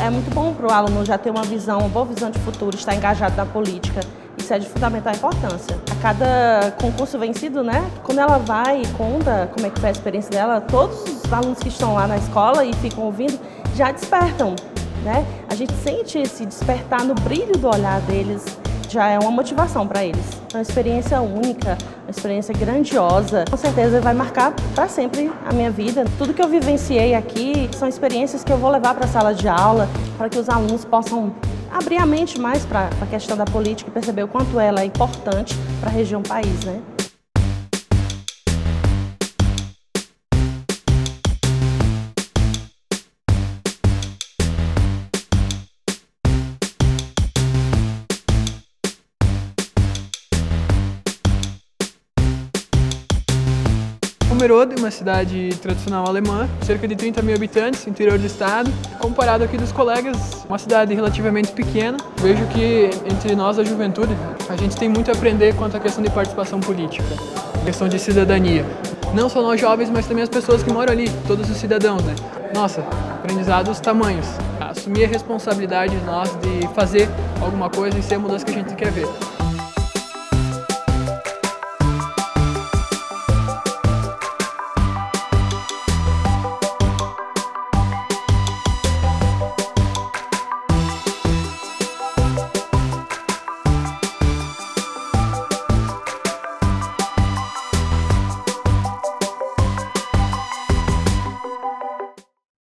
É muito bom para o aluno já ter uma boa visão de futuro, estar engajado na política. Isso é de fundamental importância. A cada concurso vencido, né, quando ela vai e conta como é que foi a experiência dela, todos os alunos que estão lá na escola e ficam ouvindo já despertam, né? A gente sente esse despertar no brilho do olhar deles, já é uma motivação para eles. É uma experiência única, uma experiência grandiosa. Com certeza vai marcar para sempre a minha vida. Tudo que eu vivenciei aqui são experiências que eu vou levar para a sala de aula, para que os alunos possam abrir a mente mais para a questão da política e perceber o quanto ela é importante para a região país, né? Pomerode, uma cidade tradicional alemã, cerca de 30 mil habitantes, interior do estado. Comparado aqui dos colegas, uma cidade relativamente pequena. Vejo que entre nós, a juventude, a gente tem muito a aprender quanto à questão de participação política, questão de cidadania. Não só nós jovens, mas também as pessoas que moram ali, todos os cidadãos, né? Nossa, aprendizados tamanhos. Assumir a responsabilidade de nós de fazer alguma coisa e ser a mudança que a gente quer ver.